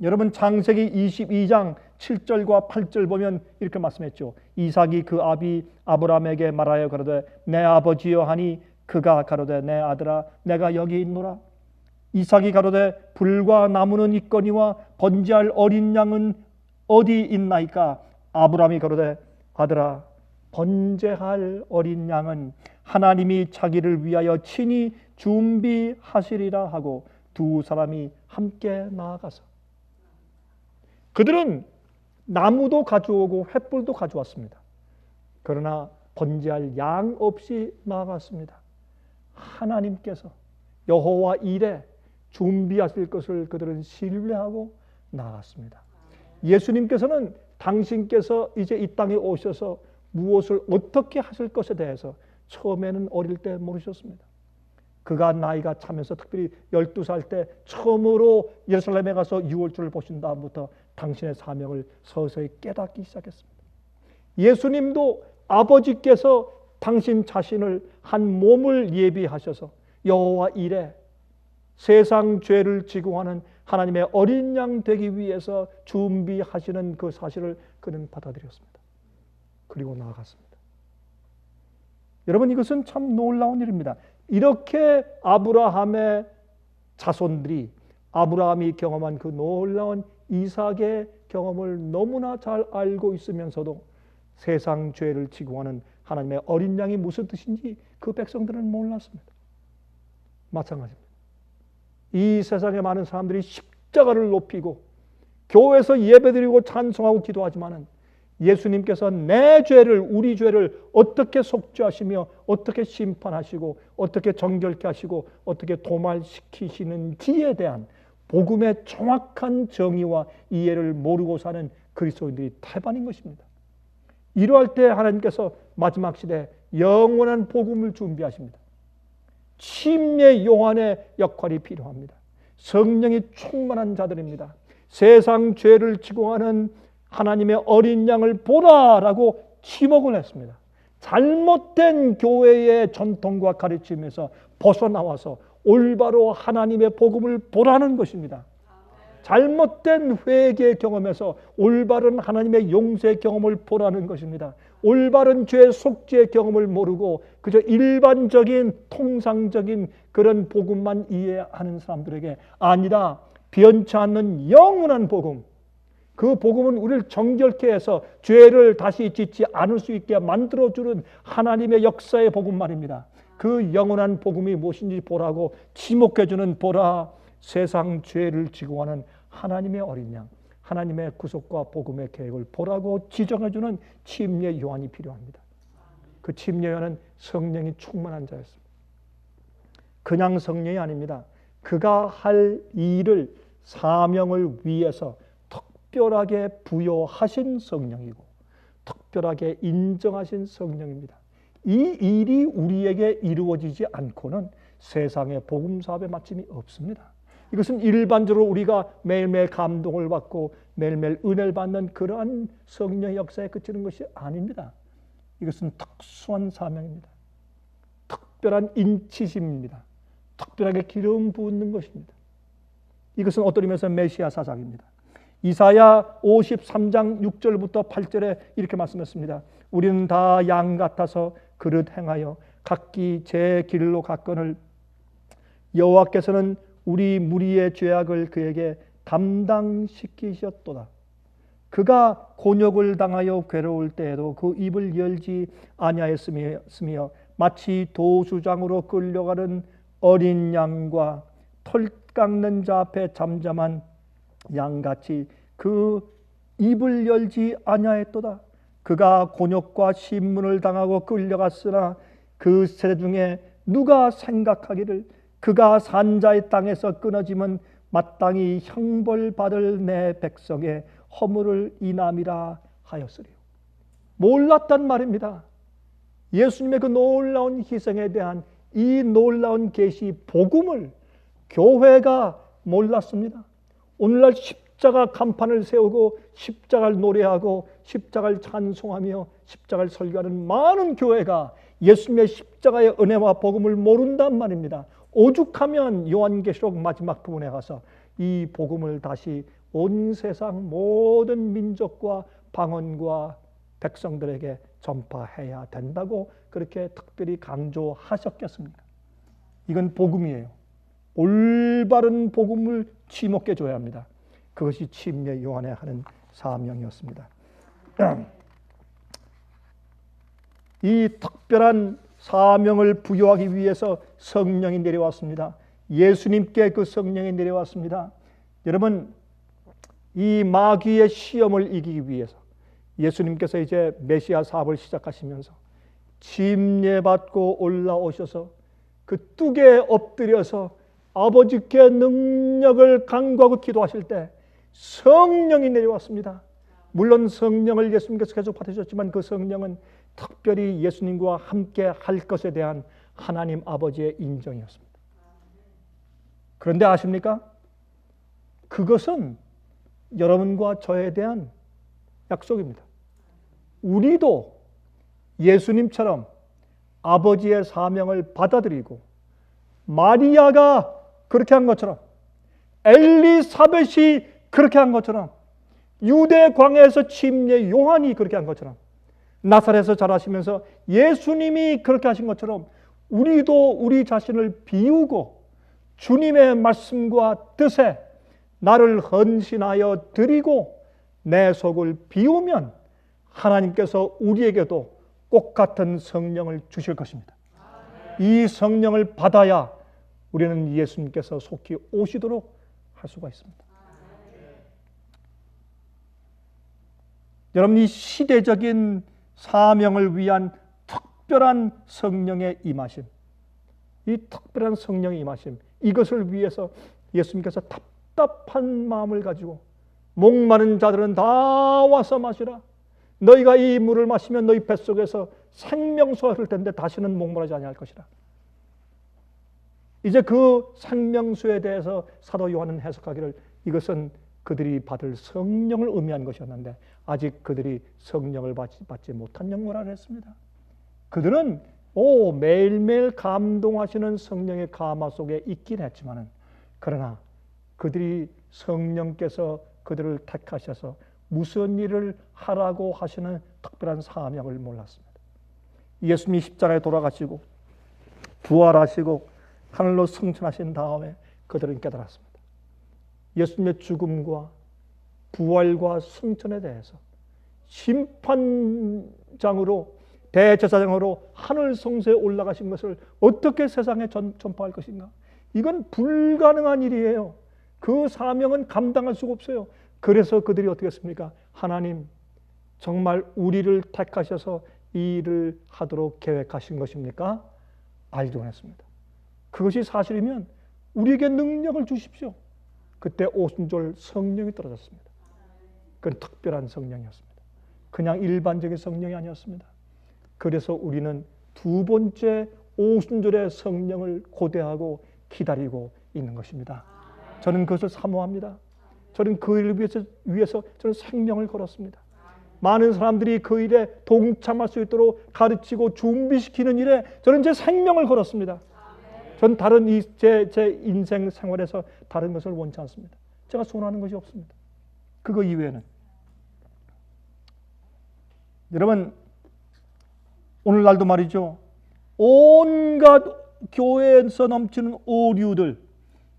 S3: 여러분 창세기 22장 7절과 8절 보면 이렇게 말씀했죠. 이삭이 그 아비 아브라함에게 말하여 가로되 내 아버지여 하니 그가 가로되 내 아들아 내가 여기 있노라. 이삭이 가로되 불과 나무는 있거니와 번제할 어린 양은 어디 있나이까. 아브라함이 가로되 아들아 번제할 어린 양은 하나님이 자기를 위하여 친히 준비하시리라 하고 두 사람이 함께 나아가서 그들은 나무도 가져오고 횃불도 가져왔습니다. 그러나 번제할 양 없이 나아갔습니다. 하나님께서 여호와 일에 준비하실 것을 그들은 신뢰하고 나아갔습니다. 예수님께서는 당신께서 이제 이 땅에 오셔서 무엇을 어떻게 하실 것에 대해서 처음에는 어릴 때 모르셨습니다. 그가 나이가 차면서 특별히 12살 때 처음으로 예루살렘에 가서 6월절을 보신 다음부터 당신의 사명을 서서히 깨닫기 시작했습니다. 예수님도 아버지께서 당신 자신을 한 몸을 예비하셔서 여호와 일에 세상 죄를 지고하는 하나님의 어린 양 되기 위해서 준비하시는 그 사실을 그는 받아들였습니다. 그리고 나아갔습니다. 여러분 이것은 참 놀라운 일입니다. 이렇게 아브라함의 자손들이 아브라함이 경험한 그 놀라운 이삭의 경험을 너무나 잘 알고 있으면서도 세상 죄를 지고하는 하나님의 어린 양이 무슨 뜻인지 그 백성들은 몰랐습니다. 마찬가지입니다. 이 세상에 많은 사람들이 십자가를 높이고 교회에서 예배드리고 찬송하고 기도하지만은 예수님께서 내 죄를 우리 죄를 어떻게 속죄하시며 어떻게 심판하시고 어떻게 정결케 하시고 어떻게 도말시키시는지에 대한 복음의 정확한 정의와 이해를 모르고 사는 그리스도인들이 태반인 것입니다. 이러할 때 하나님께서 마지막 시대에 영원한 복음을 준비하십니다. 침례 요한의 역할이 필요합니다. 성령이 충만한 자들입니다. 세상 죄를 지고하는 하나님의 어린 양을 보라라고 지목을 했습니다. 잘못된 교회의 전통과 가르침에서 벗어나와서 올바로 하나님의 복음을 보라는 것입니다. 잘못된 회개 경험에서 올바른 하나님의 용서 경험을 보라는 것입니다. 올바른 죄 속죄 경험을 모르고 그저 일반적인 통상적인 그런 복음만 이해하는 사람들에게 아니라 변치 않는 영원한 복음, 그 복음은 우리를 정결케 해서 죄를 다시 짓지 않을 수 있게 만들어주는 하나님의 역사의 복음 말입니다. 그 영원한 복음이 무엇인지 보라고 지목해주는 보라 세상 죄를 지고하는 하나님의 어린 양, 하나님의 구속과 복음의 계획을 보라고 지정해주는 침례 요한이 필요합니다. 그 침례 요한은 성령이 충만한 자였습니다. 그냥 성령이 아닙니다. 그가 할 일을, 사명을 위해서 특별하게 부여하신 성령이고 특별하게 인정하신 성령입니다. 이 일이 우리에게 이루어지지 않고는 세상의 복음 사업에 마침이 없습니다. 이것은 일반적으로 우리가 매일매일 감동을 받고 매일매일 은혜를 받는 그러한 성령의 역사에 그치는 것이 아닙니다. 이것은 특수한 사명입니다. 특별한 인치심입니다. 특별하게 기름 붓는 것입니다. 이것은 어떤 의미에서 메시아 사작입니다. 이사야 53장 6절부터 8절에 이렇게 말씀했습니다. 우리는 다 양 같아서 그릇 행하여 각기 제 길로 갔거늘 여호와께서는 우리 무리의 죄악을 그에게 담당시키셨도다. 그가 곤욕을 당하여 괴로울 때에도 그 입을 열지 아니하였으며 마치 도수장으로 끌려가는 어린 양과 털 깎는 자 앞에 잠잠한 양같이 그 입을 열지 아니하였도다. 그가 곤욕과 신문을 당하고 끌려갔으나 그 세대 중에 누가 생각하기를 그가 산자의 땅에서 끊어지면 마땅히 형벌받을 내 백성의 허물을 인함이라 하였으리요. 몰랐단 말입니다. 예수님의 그 놀라운 희생에 대한 이 놀라운 계시 복음을 교회가 몰랐습니다. 오늘날 십자가 간판을 세우고 십자가를 노래하고 십자가를 찬송하며 십자가를 설교하는 많은 교회가 예수님의 십자가의 은혜와 복음을 모른단 말입니다. 오죽하면 요한계시록 마지막 부분에 가서 이 복음을 다시 온 세상 모든 민족과 방언과 백성들에게 전파해야 된다고 그렇게 특별히 강조하셨겠습니까? 이건 복음이에요. 올바른 복음을 지목해 줘야 합니다. 그것이 침례 요한의 하는 사명이었습니다. 이 특별한 사명을 부여하기 위해서 성령이 내려왔습니다. 예수님께 그 성령이 내려왔습니다. 여러분, 이 마귀의 시험을 이기기 위해서 예수님께서 이제 메시아 사업을 시작하시면서 침례받고 올라오셔서 그 뚝에 엎드려서 아버지께 능력을 간구하고 기도하실 때 성령이 내려왔습니다. 물론 성령을 예수님께서 계속 받으셨지만 그 성령은 특별히 예수님과 함께 할 것에 대한 하나님 아버지의 인정이었습니다. 그런데 아십니까? 그것은 여러분과 저에 대한 약속입니다. 우리도 예수님처럼 아버지의 사명을 받아들이고 마리아가 그렇게 한 것처럼 엘리사벳이 그렇게 한 것처럼 유대 광야에서 침례 요한이 그렇게 한 것처럼 나사렛에서 자라시면서 예수님이 그렇게 하신 것처럼 우리도 우리 자신을 비우고 주님의 말씀과 뜻에 나를 헌신하여 드리고 내 속을 비우면 하나님께서 우리에게도 똑같은 성령을 주실 것입니다. 이 성령을 받아야 우리는 예수님께서 속히 오시도록 할 수가 있습니다. 여러분, 이 시대적인 사명을 위한 특별한 성령의 임하심, 이 특별한 성령의 임하심, 이것을 위해서 예수님께서 답답한 마음을 가지고 목마른 자들은 다 와서 마시라. 너희가 이 물을 마시면 너희 뱃속에서 생명수가 흐를 텐데 다시는 목마르지 아니할 것이라. 이제 그 생명수에 대해서 사도 요한은 해석하기를 이것은 그들이 받을 성령을 의미한 것이었는데 아직 그들이 성령을 받지 못한 영혼이라 했습니다. 그들은 매일매일 감동하시는 성령의 감화 속에 있긴 했지만은 그러나 그들이 성령께서 그들을 택하셔서 무슨 일을 하라고 하시는 특별한 사명을 몰랐습니다. 예수님이 십자가에 돌아가시고 부활하시고 하늘로 승천하신 다음에 그들은 깨달았습니다. 예수님의 죽음과 부활과 승천에 대해서 심판장으로 대제사장으로 하늘 성소에 올라가신 것을 어떻게 세상에 전파할 것인가? 이건 불가능한 일이에요. 그 사명은 감당할 수가 없어요. 그래서 그들이 어떻게 했습니까? 하나님, 정말 우리를 택하셔서 이 일을 하도록 계획하신 것입니까? 알지 못했습니다. 그것이 사실이면 우리에게 능력을 주십시오. 그때 오순절 성령이 떨어졌습니다. 그건 특별한 성령이었습니다. 그냥 일반적인 성령이 아니었습니다. 그래서 우리는 두 번째 오순절의 성령을 고대하고 기다리고 있는 것입니다. 저는 그것을 사모합니다. 저는 그 일을 위해서 저는 생명을 걸었습니다. 많은 사람들이 그 일에 동참할 수 있도록 가르치고 준비시키는 일에 저는 제 생명을 걸었습니다. 전 다른 제 인생 생활에서 다른 것을 원치 않습니다. 제가 소원하는 것이 없습니다. 그거 이외에는. 여러분, 오늘날도 말이죠. 온갖 교회에서 넘치는 오류들,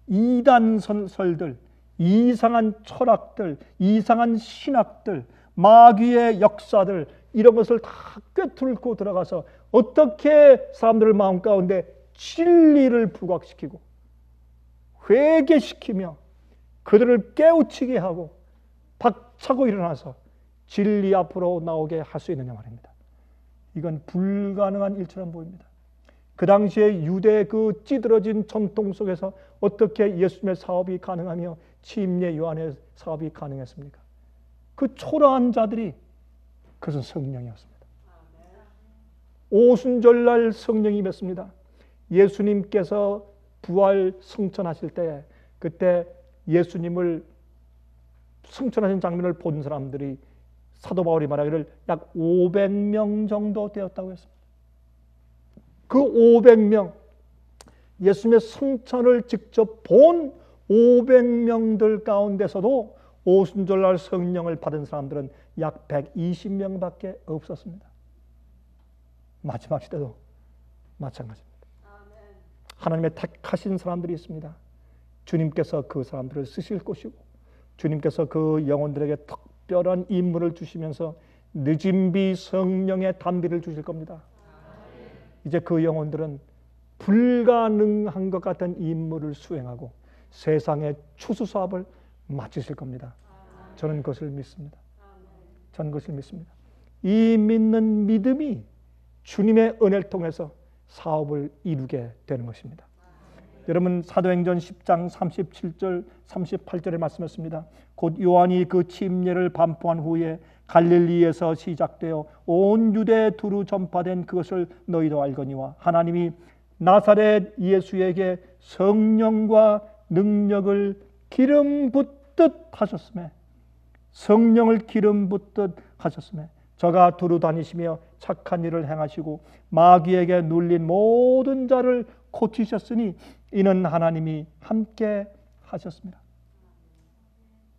S3: 이단설들, 이상한 철학들, 이상한 신학들, 마귀의 역사들, 이런 것을 다 꿰뚫고 들어가서 어떻게 사람들의 마음 가운데 진리를 부각시키고 회개시키며 그들을 깨우치게 하고 박차고 일어나서 진리 앞으로 나오게 할 수 있느냐 말입니다. 이건 불가능한 일처럼 보입니다. 그 당시에 유대의 그 찌들어진 전통 속에서 어떻게 예수님의 사업이 가능하며 침례 요한의 사업이 가능했습니까? 그 초라한 자들이 그것은 성령이었습니다. 오순절날 성령이 임했습니다. 예수님께서 부활 승천하실 때 그때 예수님을 승천하신 장면을 본 사람들이 사도 바울이 말하기를 약 500명 정도 되었다고 했습니다. 그 500명, 예수님의 승천을 직접 본 500명들 가운데서도 오순절날 성령을 받은 사람들은 약 120명밖에 없었습니다. 마지막 시대도 마찬가지입니다. 하나님의 택하신 사람들이 있습니다. 주님께서 그 사람들을 쓰실 것이고 주님께서 그 영혼들에게 특별한 임무를 주시면서 늦은 비 성령의 단비를 주실 겁니다. 이제 그 영혼들은 불가능한 것 같은 임무를 수행하고 세상의 추수 사업을 마치실 겁니다. 저는 그것을 믿습니다. 저는 그것을 믿습니다. 이 믿는 믿음이 주님의 은혜를 통해서 사업을 이루게 되는 것입니다. 여러분, 사도행전 10장 37절 38절에 말씀했습니다. 곧 요한이 그 침례를 반포한 후에 갈릴리에서 시작되어 온 유대에 두루 전파된 그것을 너희도 알거니와 하나님이 나사렛 예수에게 성령과 능력을 기름 붓듯 하셨음에 성령을 기름 붓듯 하셨음에 저가 두루 다니시며 착한 일을 행하시고 마귀에게 눌린 모든 자를 고치셨으니 이는 하나님이 함께 하셨습니다.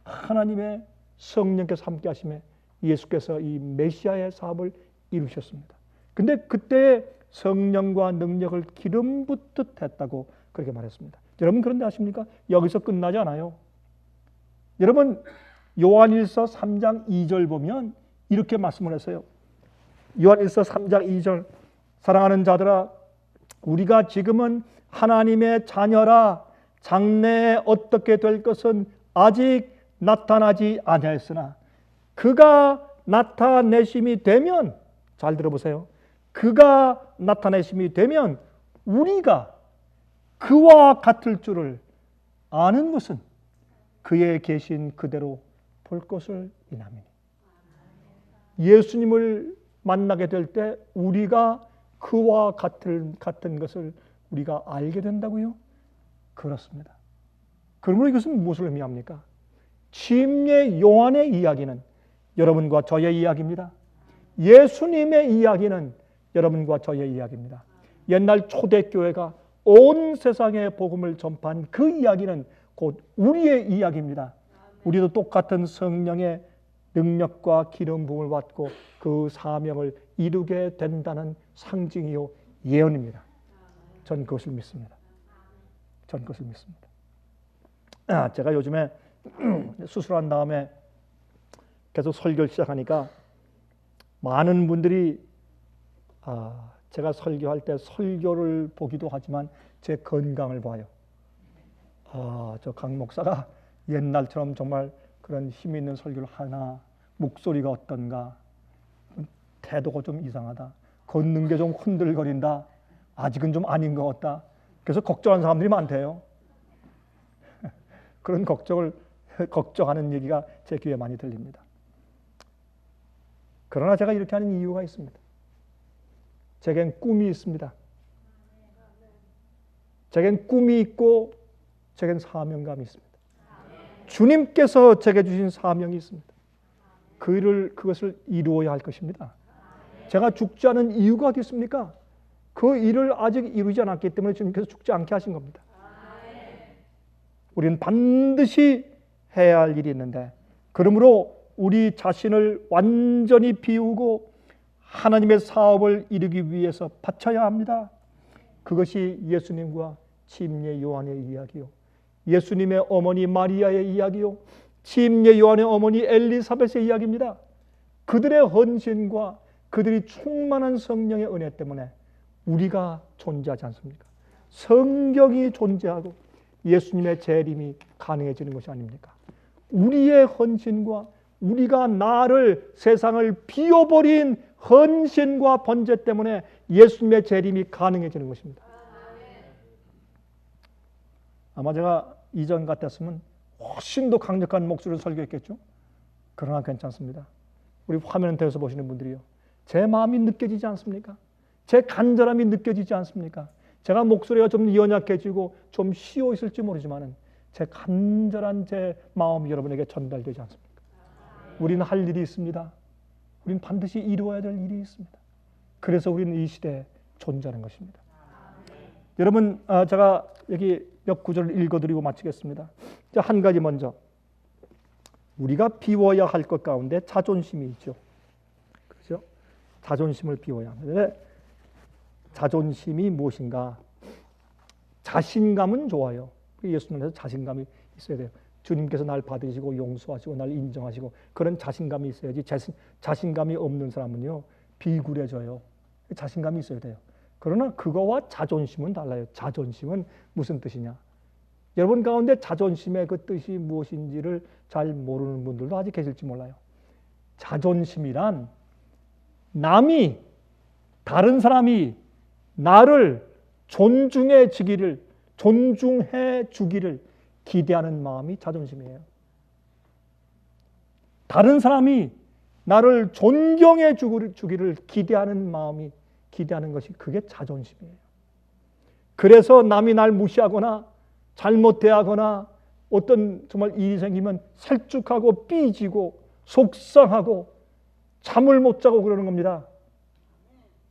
S3: 하나님의 성령께서 함께 하심에 예수께서 이 메시아의 사업을 이루셨습니다. 근데 그때 성령과 능력을 기름 붓듯 했다고 그렇게 말했습니다. 여러분, 그런데 아십니까? 여기서 끝나지 않아요. 여러분, 요한일서 3장 2절 보면 이렇게 말씀을 했어요. 요한일서 3장 2절 사랑하는 자들아 우리가 지금은 하나님의 자녀라 장래에 어떻게 될 것은 아직 나타나지 아니하였으나 그가 나타내심이 되면 잘 들어보세요. 그가 나타내심이 되면 우리가 그와 같을 줄을 아는 것은 그의 계신 그대로 볼 것을 인함이니. 예수님을 만나게 될 때 우리가 그와 같은 것을 우리가 알게 된다고요? 그렇습니다. 그러므로 이것은 무엇을 의미합니까? 침례 요한의 이야기는 여러분과 저의 이야기입니다. 예수님의 이야기는 여러분과 저의 이야기입니다. 옛날 초대교회가 온 세상에 복음을 전파한 그 이야기는 곧 우리의 이야기입니다. 우리도 똑같은 성령의 능력과 기름 부음을 받고 그 사명을 이루게 된다는 상징이요 예언입니다. 전 그것을 믿습니다. 전 그것을 믿습니다. 제가 요즘에 수술한 다음에 계속 설교를 시작하니까 많은 분들이 제가 설교할 때 설교를 보기도 하지만 제 건강을 봐요. 저 강 목사가 옛날처럼 정말 그런 힘 있는 설교를 하나, 목소리가 어떤가, 태도가 좀 이상하다. 걷는 게 좀 흔들거린다. 아직은 좀 아닌 것 같다. 그래서 걱정하는 사람들이 많대요. 그런 걱정하는 얘기가 제 귀에 많이 들립니다. 그러나 제가 이렇게 하는 이유가 있습니다. 제겐 꿈이 있습니다. 제겐 꿈이 있고 제겐 사명감이 있습니다. 주님께서 제게 주신 사명이 있습니다. 그것을 이루어야 할 것입니다. 제가 죽지 않은 이유가 어디 있습니까? 그 일을 아직 이루지 않았기 때문에 주님께서 죽지 않게 하신 겁니다. 우리는 반드시 해야 할 일이 있는데, 그러므로 우리 자신을 완전히 비우고 하나님의 사업을 이루기 위해서 바쳐야 합니다. 그것이 예수님과 침례 요한의 이야기요, 예수님의 어머니 마리아의 이야기요, 침례 요한의 어머니 엘리사벳의 이야기입니다. 그들의 헌신과 그들이 충만한 성령의 은혜 때문에 우리가 존재하지 않습니까? 성경이 존재하고 예수님의 재림이 가능해지는 것이 아닙니까? 우리의 헌신과 우리가 나를, 세상을 비워버린 헌신과 번제 때문에 예수님의 재림이 가능해지는 것입니다. 아마 제가 이전 같았으면 훨씬 더 강력한 목소리로 설교했겠죠? 그러나 괜찮습니다. 우리 화면 대에서 보시는 분들이요, 제 마음이 느껴지지 않습니까? 제 간절함이 느껴지지 않습니까? 제가 목소리가 좀 연약해지고 좀 쉬어 있을지 모르지만 제 간절한 제 마음이 여러분에게 전달되지 않습니까? 우리는 할 일이 있습니다. 우리는 반드시 이루어야 될 일이 있습니다. 그래서 우리는 이 시대에 존재하는 것입니다. 여러분, 제가 여기 몇 구절을 읽어드리고 마치겠습니다. 한 가지 먼저, 우리가 비워야 할 것 가운데 자존심이 있죠. 그렇죠? 자존심을 비워야 합니다. 자존심이 무엇인가? 자신감은 좋아요. 예수님께서 자신감이 있어야 돼요. 주님께서 날 받으시고 용서하시고 날 인정하시고 그런 자신감이 있어야지, 자신감이 없는 사람은요 비굴해져요. 자신감이 있어야 돼요. 그러나 그거와 자존심은 달라요. 자존심은 무슨 뜻이냐? 여러분 가운데 자존심의 그 뜻이 무엇인지를 잘 모르는 분들도 아직 계실지 몰라요. 자존심이란 다른 사람이 나를 존중해 주기를 기대하는 마음이 자존심이에요. 다른 사람이 나를 존경해 주기를 기대하는 것이 그게 자존심이에요. 그래서 남이 날 무시하거나 잘못 대하거나 어떤 정말 일이 생기면 설쭉하고 삐지고 속상하고 잠을 못 자고 그러는 겁니다.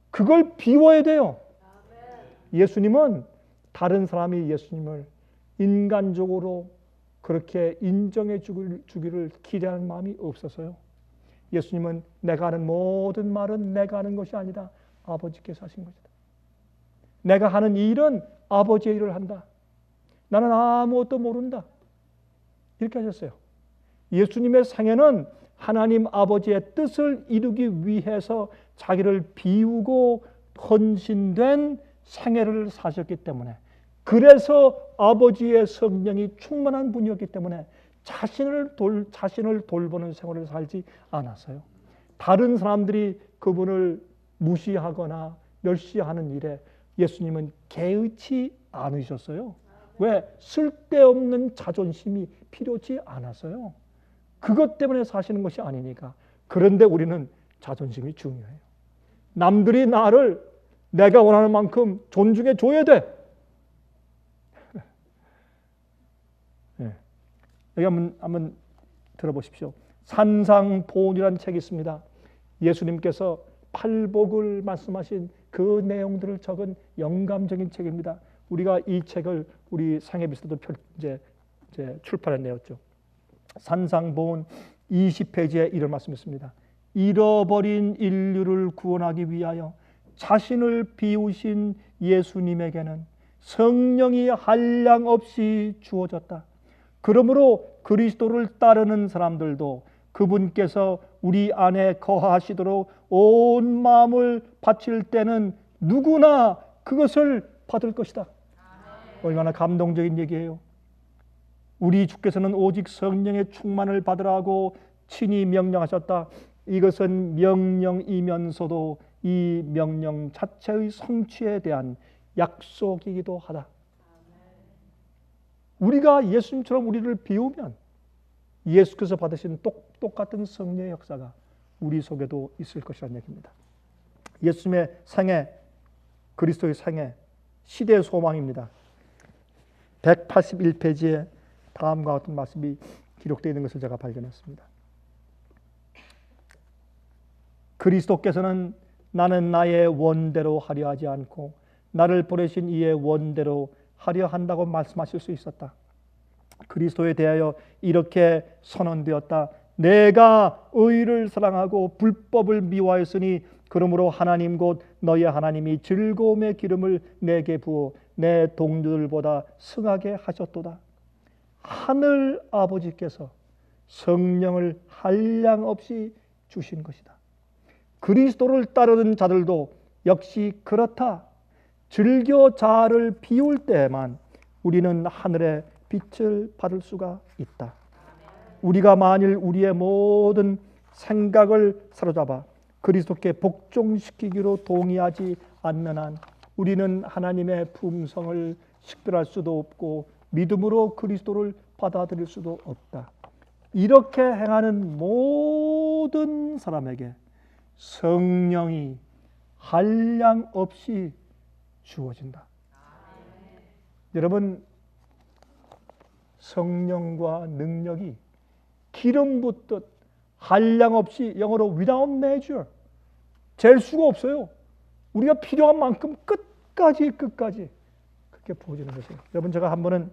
S3: 그걸 비워야 돼요. 예수님은 다른 사람이 예수님을 인간적으로 그렇게 인정해 주기를 기대하는 마음이 없어서요. 예수님은 내가 하는 모든 말은 내가 하는 것이 아니다. 아버지께서 하신 것이다. 내가 하는 일은 아버지의 일을 한다. 나는 아무것도 모른다. 이렇게 하셨어요. 예수님의 생애는 하나님 아버지의 뜻을 이루기 위해서 자기를 비우고 헌신된 생애를 사셨기 때문에, 그래서 아버지의 성령이 충만한 분이었기 때문에 자신을 돌보는 생활을 살지 않았어요. 다른 사람들이 그분을 무시하거나 멸시하는 일에 예수님은 개의치 않으셨어요. 왜? 쓸데없는 자존심이 필요치 않았어요. 그것 때문에 사시는 것이 아니니까. 그런데 우리는 자존심이 중요해요. 남들이 나를 내가 원하는 만큼 존중해 줘야 돼. 네. 여기 한번 들어보십시오. 산상보훈이라는 책이 있습니다. 예수님께서 팔복을 말씀하신 그 내용들을 적은 영감적인 책입니다. 우리가 이 책을 우리 상해비스도 이제 출판해내었죠. 산상보훈 20페이지에 이런 말씀이 있습니다. 잃어버린 인류를 구원하기 위하여 자신을 비우신 예수님에게는 성령이 한량없이 주어졌다. 그러므로 그리스도를 따르는 사람들도 그분께서 우리 안에 거하시도록 온 마음을 바칠 때는 누구나 그것을 받을 것이다. 얼마나 감동적인 얘기예요. 우리 주께서는 오직 성령의 충만을 받으라고 친히 명령하셨다. 이것은 명령이면서도 이 명령 자체의 성취에 대한 약속이기도 하다. 우리가 예수님처럼 우리를 비우면 예수께서 받으신 똑같은 성령의 역사가 우리 속에도 있을 것이라는 얘기입니다. 예수님의 생애, 그리스도의 생애, 시대의 소망입니다. 181페이지에 다음과 같은 말씀이 기록되어 있는 것을 제가 발견했습니다. 그리스도께서는 나는 나의 원대로 하려 하지 않고 나를 보내신 이의 원대로 하려 한다고 말씀하실 수 있었다. 그리스도에 대하여 이렇게 선언되었다. 내가 의를 사랑하고 불법을 미워하였으니 그러므로 하나님 곧 너희 하나님이 즐거움의 기름을 내게 부어 내 동료들보다 승하게 하셨도다. 하늘 아버지께서 성령을 한량없이 주신 것이다. 그리스도를 따르는 자들도 역시 그렇다. 즐겨 자아를 비울 때에만 우리는 하늘의 빛을 받을 수가 있다. 우리가 만일 우리의 모든 생각을 사로잡아 그리스도께 복종시키기로 동의하지 않는 한 우리는 하나님의 품성을 식별할 수도 없고 믿음으로 그리스도를 받아들일 수도 없다. 이렇게 행하는 모든 사람에게 성령이 한량 없이 주어진다. 여러분, 성령과 능력이 기름 붓듯 한량 없이, 영어로 without measure, 잴 수가 없어요. 우리가 필요한 만큼 끝까지 그렇게 부어지는 것이에요. 여러분, 제가 한 번은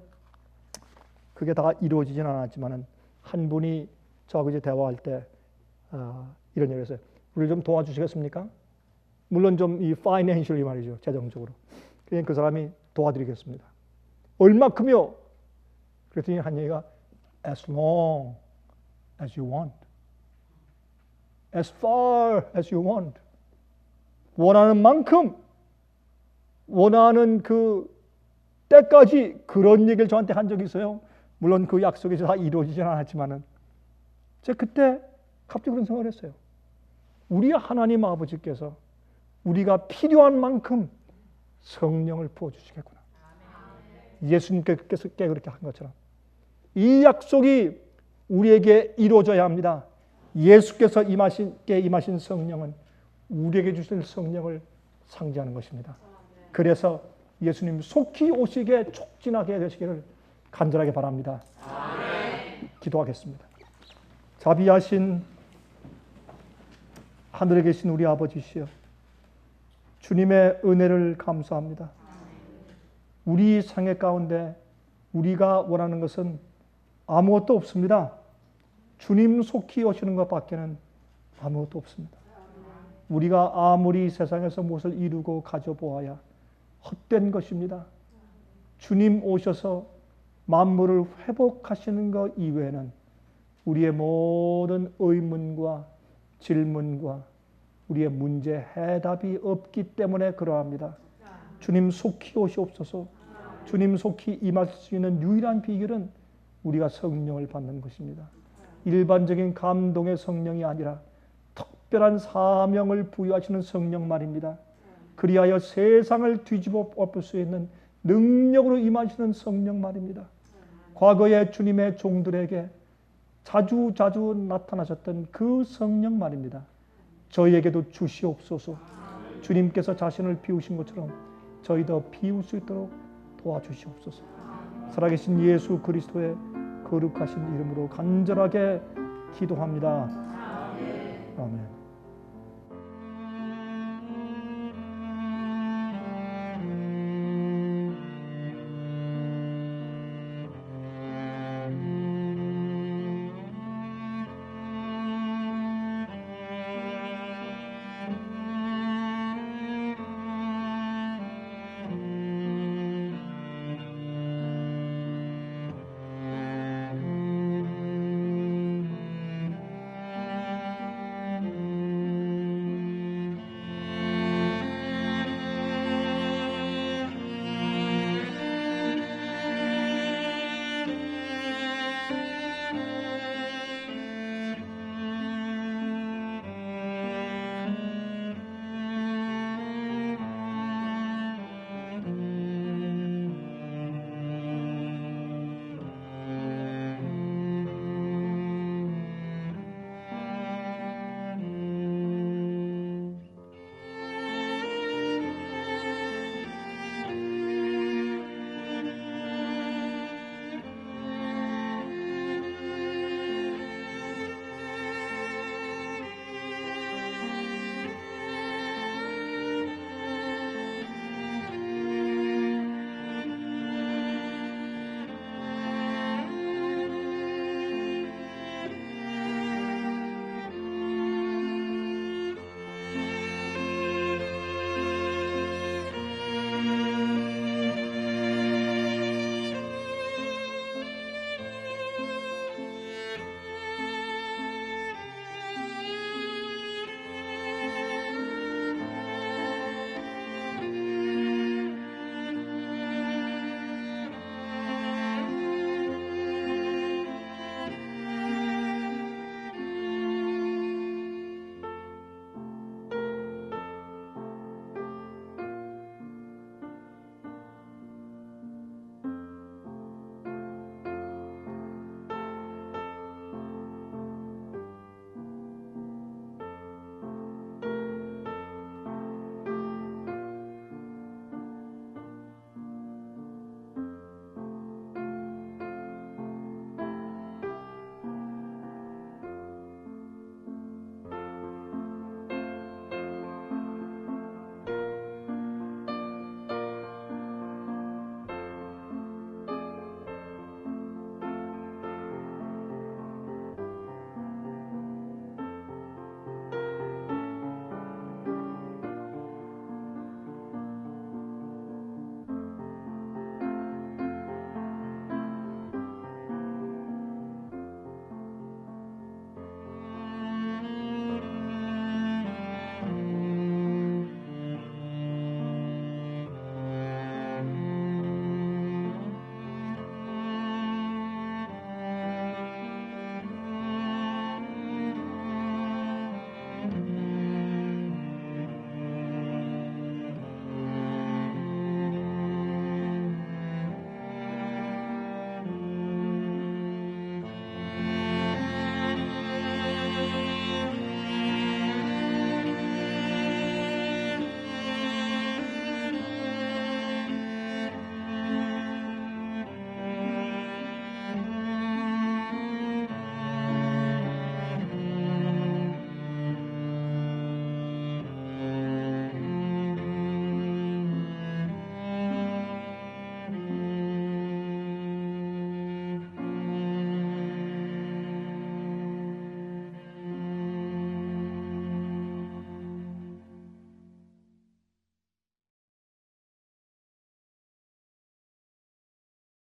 S3: 그게 다 이루어지진 않았지만 한 분이 저하고 이제 대화할 때 이런 얘기를 했어요. 우리 좀 도와주시겠습니까? 물론 좀 이 financially 말이죠, 재정적으로. 그냥 그 사람이 도와드리겠습니다. 얼마큼요? 그랬더니 한 얘기가 as long as you want, as far as you want. 원하는 만큼, 원하는 그 때까지 그런 얘기를 저한테 한 적이 있어요. 물론 그 약속이 다 이루어지진 않았지만은 제가 그때 갑자기 그런 생각을 했어요. 우리 하나님 아버지께서 우리가 필요한 만큼 성령을 부어주시겠구나. 예수님께서 그렇게 한 것처럼 이 약속이 우리에게 이루어져야 합니다. 예수께서 임하신 성령은 우리에게 주실 성령을 상징하는 것입니다. 그래서 예수님 속히 오시게 촉진하게 되시기를 간절하게 바랍니다. 기도하겠습니다. 자비하신 하늘에 계신 우리 아버지시여, 주님의 은혜를 감사합니다. 우리 생애 가운데 우리가 원하는 것은 아무것도 없습니다. 주님 속히 오시는 것밖에는 아무것도 없습니다. 우리가 아무리 세상에서 무엇을 이루고 가져보아야 헛된 것입니다. 주님 오셔서 만물을 회복하시는 것 이외에는 우리의 모든 의문과 질문과 우리의 문제 해답이 없기 때문에 그러합니다. 주님 속히 오시옵소서. 주님 속히 임할 수 있는 유일한 비결은 우리가 성령을 받는 것입니다. 일반적인 감동의 성령이 아니라 특별한 사명을 부여하시는 성령 말입니다. 그리하여 세상을 뒤집어 엎을 수 있는 능력으로 임하시는 성령 말입니다. 과거에 주님의 종들에게 자주 나타나셨던 그 성령 말입니다. 저희에게도 주시옵소서. 주님께서 자신을 비우신 것처럼 저희도 비울 수 있도록 도와주시옵소서. 살아계신 예수 그리스도의 거룩하신 이름으로 간절하게 기도합니다.